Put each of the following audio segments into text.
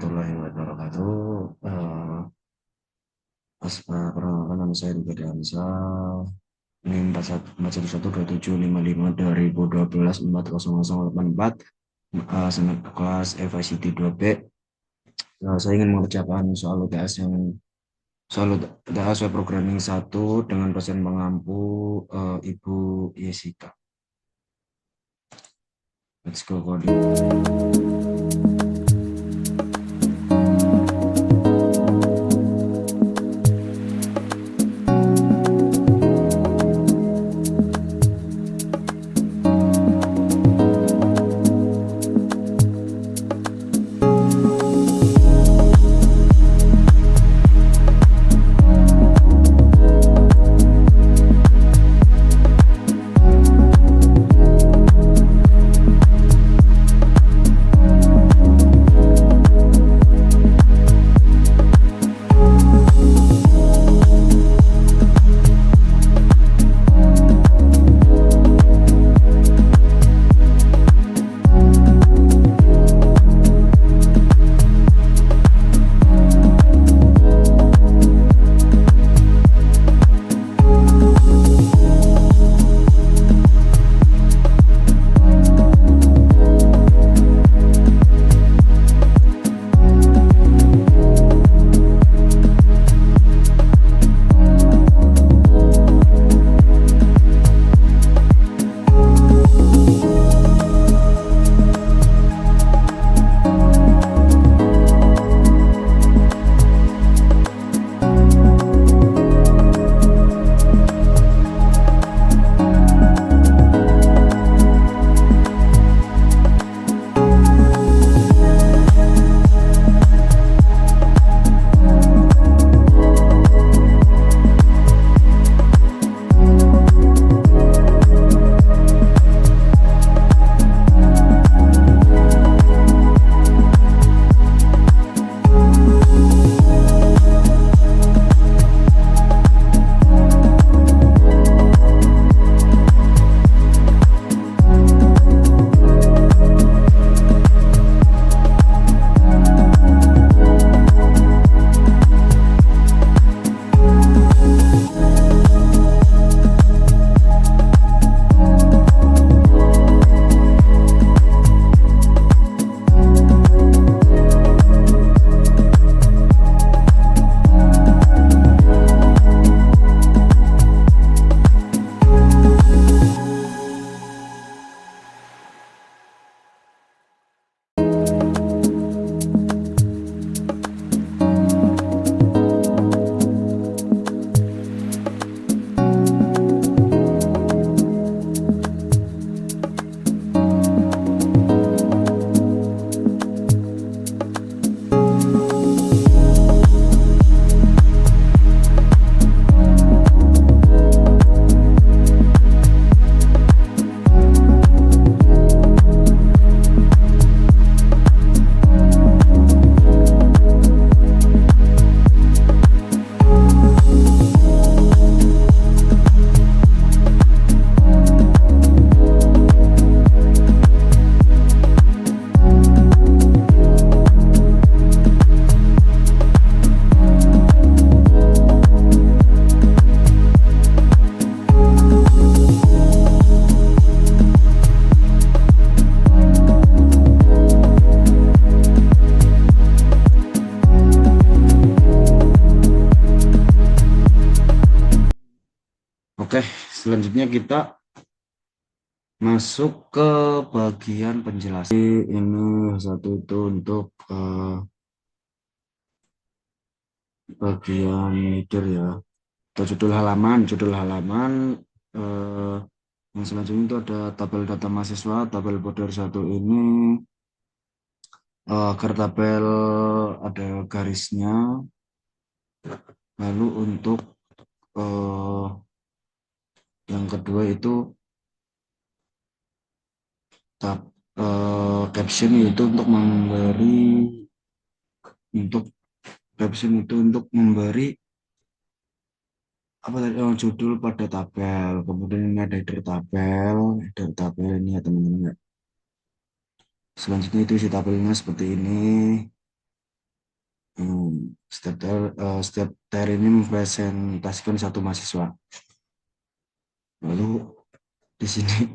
warahmatullahi wabarakatuh. Perkenalkan nama saya Ruby Hamzah. Ini 412755 2012 sangat kelas FICT 2B. Saya ingin mengerjakan soal UTS web programming 1 dengan dosen pengampu Ibu Yesika. Let's go coding. Oke, selanjutnya kita masuk ke bagian penjelasan. Ini satu itu untuk bagian header ya, atau judul halaman. eh, yang selanjutnya itu ada tabel data mahasiswa, tabel border 1 ini agar tabel ada garisnya. Lalu untuk yang kedua itu caption itu untuk memberi apa tadi, judul pada tabel. Kemudian ini ada header tabel ini ya teman-teman ya. Selanjutnya itu isi tabelnya seperti ini. setiap TR ini mempresentasikan satu mahasiswa. Lalu di sini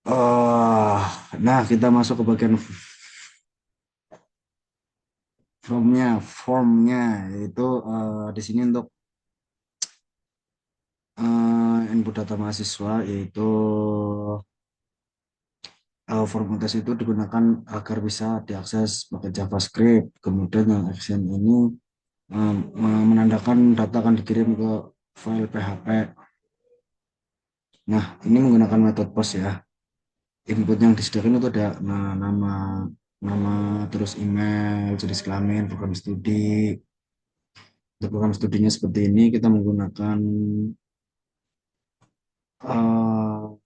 oh, nah kita masuk ke bagian formnya yaitu di sini untuk input data mahasiswa yaitu form tes itu digunakan agar bisa diakses pakai JavaScript. Kemudian yang action ini menandakan data akan dikirim ke file PHP. Nah, ini menggunakan metode post ya. Input yang disediakan itu ada nama nama terus email, jenis kelamin, program studi. Untuk program studinya seperti ini kita menggunakan uh,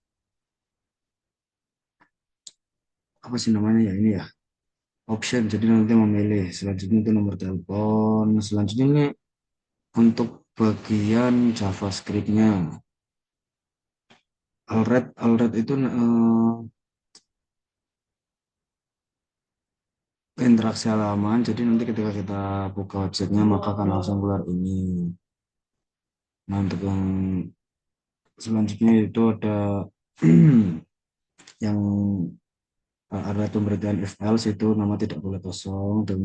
apa sih namanya ya ini ya option. Jadi nanti memilih selanjutnya itu nomor telepon. Selanjutnya ini untuk bagian JavaScript-nya. Alred itu interaksi halaman. Jadi nanti ketika kita buka websitenya maka akan langsung keluar ini. Nah untuk yang selanjutnya itu ada yang ada pemberitaan if else itu nama tidak boleh kosong dan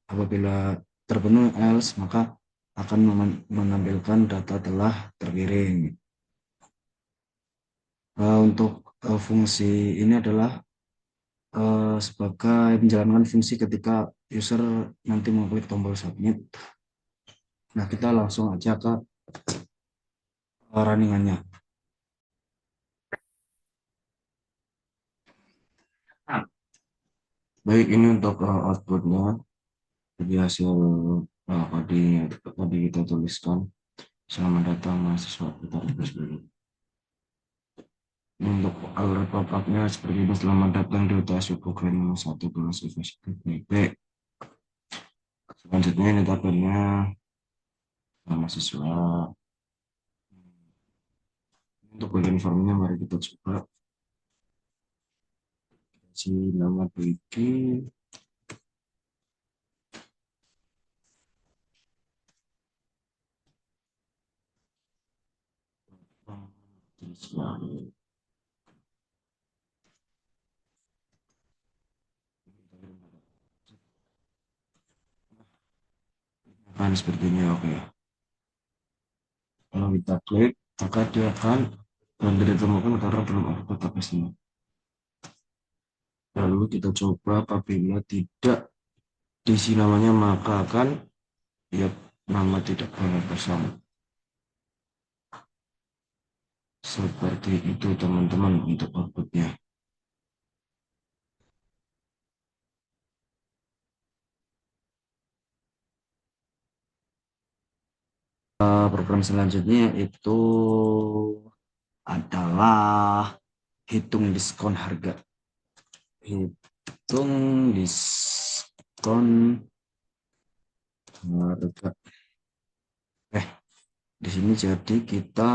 apabila terpenuhi else maka akan menampilkan data telah terkirim. Untuk fungsi ini adalah sebagai menjalankan fungsi ketika user nanti mengklik tombol submit. Nah kita langsung aja ke runningannya. Baik, ini untuk outputnya. Jadi hasil tadi kita tuliskan. Selamat datang mahasiswa, kita refresh dulu. Untuk alert pop-up-nya seperti ini, selamat datang di UTS program 1 kelas FSKP. Selanjutnya ini tabelnya mahasiswa. Untuk bagian formnya mari kita coba si nama Dwiki. Kan seperti ini, oke. Kalau kita klik maka dia akan tidak ditemukan karena belum ada database-nya. Lalu kita coba apabila tidak diisi namanya maka akan lihat nama tidak boleh kosong. Seperti itu teman-teman untuk outputnya. Program selanjutnya itu adalah hitung diskon harga. Hitung diskon harga. Di sini jadi kita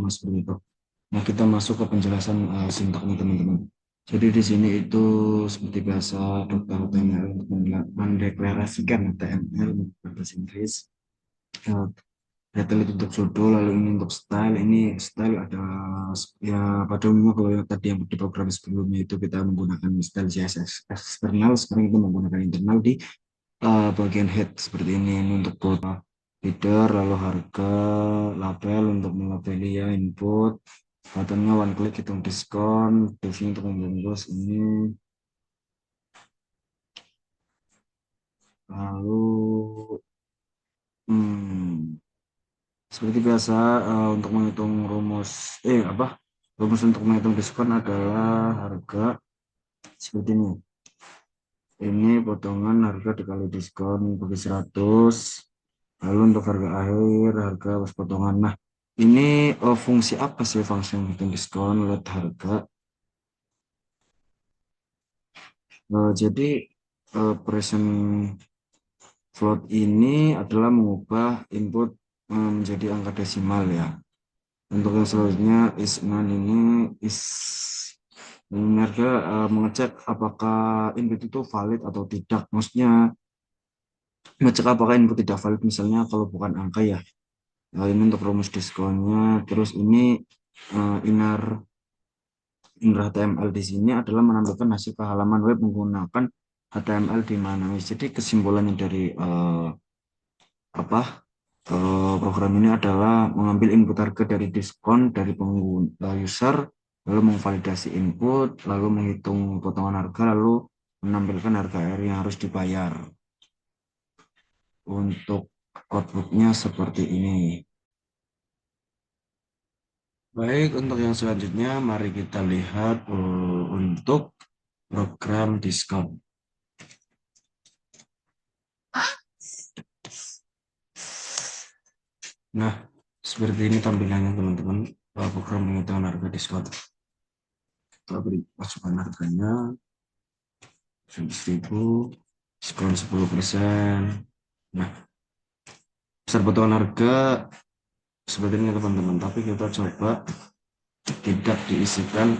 sama seperti itu. Nah, kita masuk ke penjelasan sintaknya teman-teman. Jadi di sini itu seperti biasa Dokter HTML untuk mendeklarasikan HTML bahasa Inggris. Eh, Detail itu untuk judul, lalu ini untuk style. Ini style ada ya pada umumnya kalau yang tadi yang di program sebelumnya itu kita menggunakan style CSS eksternal, sekarang kita menggunakan internal di bagian head seperti ini. Ini untuk header, lalu harga, label untuk melabeli ya input, buttonnya one click hitung diskon, divnya untuk membungkus ini, lalu hmm, seperti biasa untuk menghitung rumus untuk menghitung diskon adalah harga seperti ini. Ini potongan harga dikali diskon bagi 100. Lalu untuk harga akhir, harga pas potongan. Nah, ini fungsi apa sih fungsi menghitung diskon lihat harga? Jadi present float ini adalah mengubah input menjadi angka desimal ya. Untuk yang selanjutnya is non ini is harga mengecek apakah input itu valid atau tidak. Maksudnya ngecek apakah input tidak valid misalnya kalau bukan angka ya. Nah, ini untuk rumus diskonnya. Terus ini inner HTML di sini adalah menampilkan hasil ke halaman web menggunakan HTML di mana. Jadi kesimpulannya dari apa program ini adalah mengambil input harga dari diskon dari pengguna user, lalu memvalidasi input, lalu menghitung potongan harga, lalu menampilkan harga air yang harus dibayar. Untuk codebooknya seperti ini. Baik, untuk yang selanjutnya mari kita lihat untuk program diskon. Nah, seperti ini tampilannya teman-teman, program penghitungan harga diskon. Kita beri masukan harganya 100.000, diskon 10%. Nah, besar potongan harga seperti ini teman-teman, tapi kita coba tidak diisikan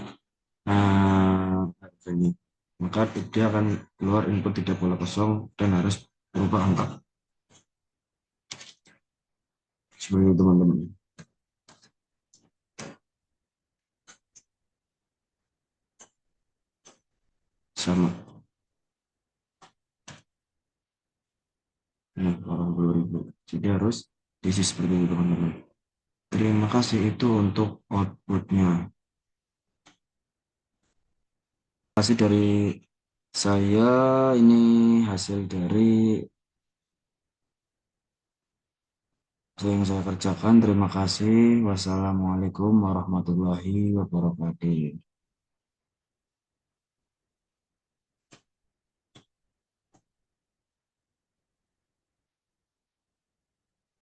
harganya. Maka dia akan keluar input tidak boleh kosong dan harus berubah angka. Seperti itu teman-teman. Sama. Nah, 80.000. Jadi harus diisi seperti itu teman-teman. Terima kasih itu untuk outputnya. Terima kasih dari saya, ini hasil dari yang saya kerjakan. Terima kasih. Wassalamualaikum warahmatullahi wabarakatuh.